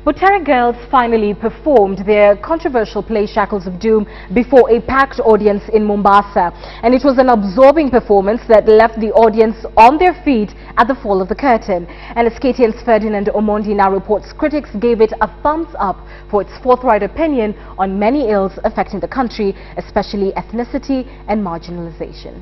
Butere Girls finally performed their controversial play Shackles of Doom before a packed audience in Mombasa. And it was an absorbing performance that left the audience on their feet at the fall of the curtain. And as KTN's Ferdinand Omondi now reports, critics gave it a thumbs up for its forthright opinion on many ills affecting the country, especially ethnicity and marginalization.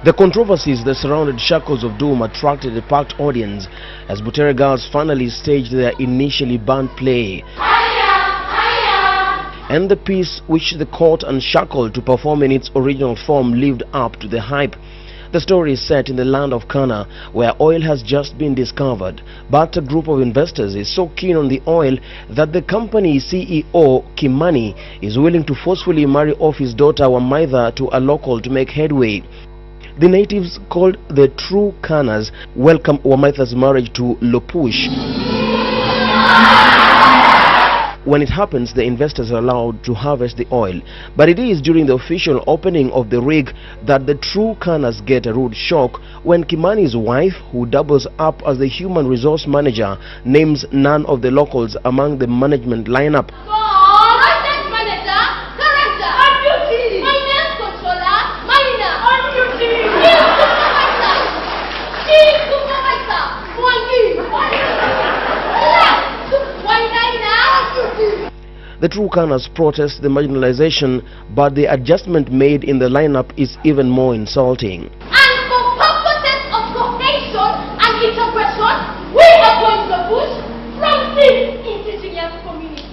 The controversies that surrounded Shackles of Doom attracted a packed audience as Butere Girls finally staged their initially banned play. And the piece, which the caught and shackled to perform in its original form, lived up to the hype. The story is set in the land of Ghana, where oil has just been discovered, but a group of investors is so keen on the oil that the company CEO, Kimani, is willing to forcefully marry off his daughter Wamaitha to a local to make headway. The natives, called the True Kanas, welcome Wamaitha's marriage to Lopush. When it happens, the investors are allowed to harvest the oil. But it is during the official opening of the rig that the True Kanas get a rude shock when Kimani's wife, who doubles up as the human resource manager, names none of the locals among the management lineup. The True Kanas protest the marginalization, but the adjustment made in the lineup is even more insulting. And for purposes of cohesion and integration, we are going to push from this indigenous community.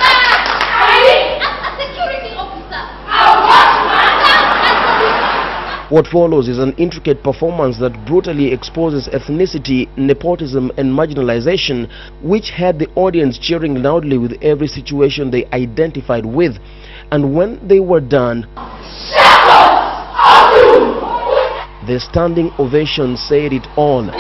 As a security officer, what follows is an intricate performance that brutally exposes ethnicity, nepotism and marginalization, which had the audience cheering loudly with every situation they identified with. And when they were done, the standing ovation said it all.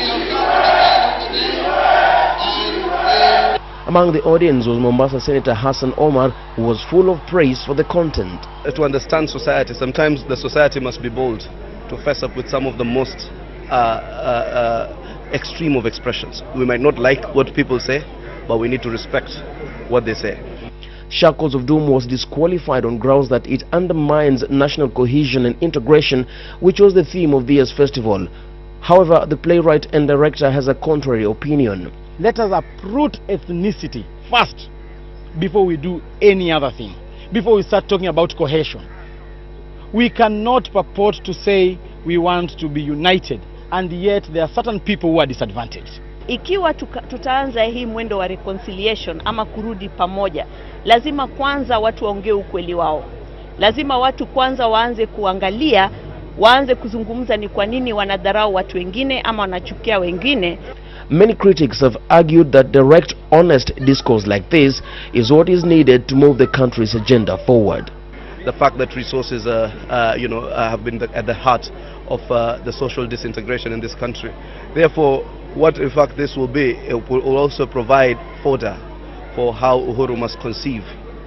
Among the audience was Mombasa Senator Hassan Omar, who was full of praise for the content. To understand society, sometimes the society must be bold to face up with some of the most extreme of expressions. We might not like what people say, but we need to respect what they say. Shackles of Doom was disqualified on grounds that it undermines national cohesion and integration, which was the theme of the year's festival. However, the playwright and director has a contrary opinion. Let us uproot ethnicity first before we do any other thing, before we start talking about cohesion. We cannot purport to say we want to be united, and yet there are certain people who are disadvantaged. Ikiwa tutaanza hii mwendo wa reconciliation ama kurudi pamoja, lazima kwanza watu waongee ukweli wao. Lazima watu kwanza waanze kuangalia, waanze kuzungumza ni kwa nini wanadharau watu wengine ama wanachukia wengine. Many critics have argued that direct, honest discourse like this is what is needed to move the country's agenda forward. The fact that resources have been at the heart of the social disintegration in this country. Therefore, what in fact this will be, it will also provide fodder for how Uhuru must conceive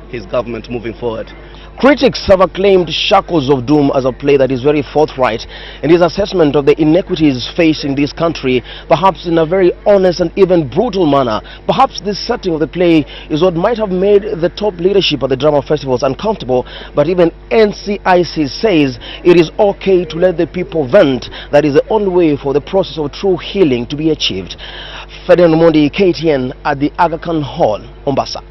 his government moving forward. Critics have acclaimed Shackles of Doom as a play that is very forthright in his assessment of the inequities facing this country, perhaps in a very honest and even brutal manner. Perhaps this setting of the play is what might have made the top leadership at the drama festivals uncomfortable, but even NCIC says it is okay to let the people vent. That is the only way for the process of true healing to be achieved. Ferdinand Omondi, KTN at the Aga Khan Hall, Mombasa.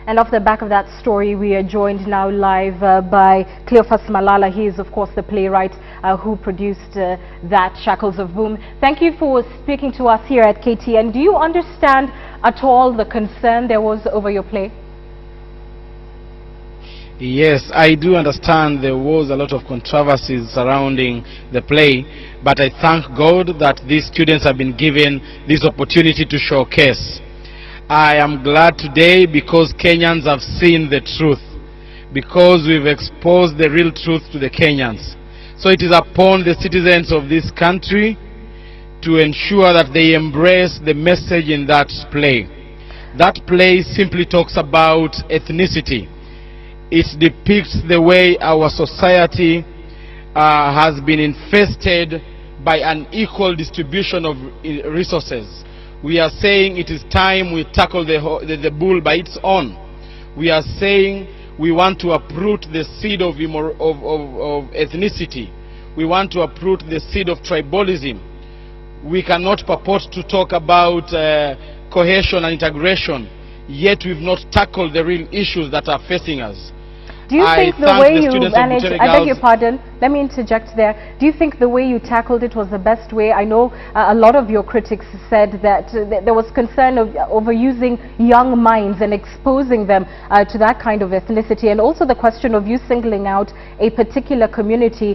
And off the back of that story, we are joined now live by Cleophas Malala. He is, of course, the playwright who produced that Shackles of Doom. Thank you for speaking to us here at KTN. Do you understand at all the concern there was over your play? Yes, I do understand there was a lot of controversies surrounding the play, but I thank God that these students have been given this opportunity to showcase. I am glad today because Kenyans have seen the truth, because we've exposed the real truth to the Kenyans. So it is upon the citizens of this country to ensure that they embrace the message in that play. That play simply talks about ethnicity. It depicts the way our society has been infested by unequal distribution of resources. We are saying it is time we tackle the bull by its own. We are saying we want to uproot the seed of ethnicity. We want to uproot the seed of tribalism. We cannot purport to talk about cohesion and integration, yet we've not tackled the real issues that are facing us. Do you think the way you managed, I beg your pardon, let me interject there. Do you think the way you tackled it was the best way? I know a lot of your critics said that there was concern of overusing young minds and exposing them to that kind of ethnicity, and also the question of you singling out a particular community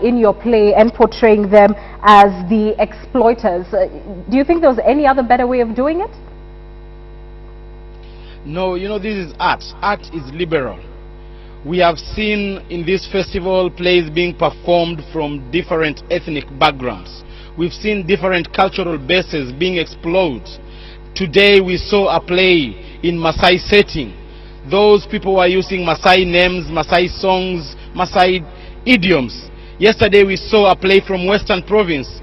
in your play and portraying them as the exploiters. Do you think there was any other better way of doing it? No, you know, this is art. Art is liberal. We have seen in this festival plays being performed from different ethnic backgrounds. We've seen different cultural bases being explored. Today we saw a play in Maasai setting. Those people were using Maasai names, Maasai songs, Maasai idioms. Yesterday we saw a play from Western Province.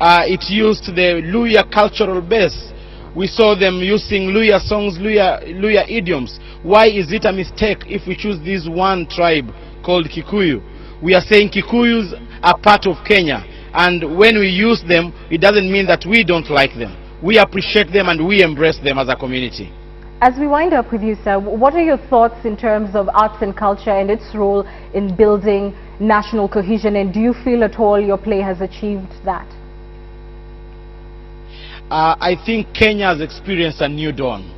It used the Luya cultural base. We saw them using Luya songs, Luya idioms. Why is it a mistake if we choose this one tribe called Kikuyu? We are saying Kikuyus are part of Kenya, and when we use them, it doesn't mean that we don't like them. We appreciate them and we embrace them as a community. As we wind up with you, sir, what are your thoughts in terms of arts and culture and its role in building national cohesion, and do you feel at all your play has achieved that? I think Kenya has experienced a new dawn.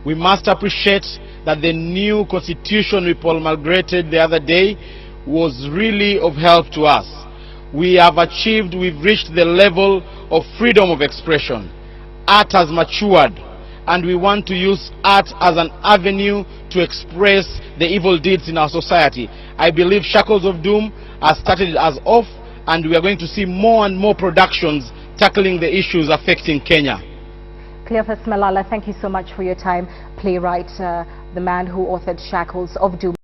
We must appreciate that the new constitution we promulgated the other day was really of help to us. We've reached the level of freedom of expression. Art has matured, and we want to use art as an avenue to express the evil deeds in our society. I believe Shackles of Doom has started as off, and we are going to see more and more productions tackling the issues affecting Kenya. Cleophas Malala, thank you so much for your time. Playwright, the man who authored Shackles of Doom.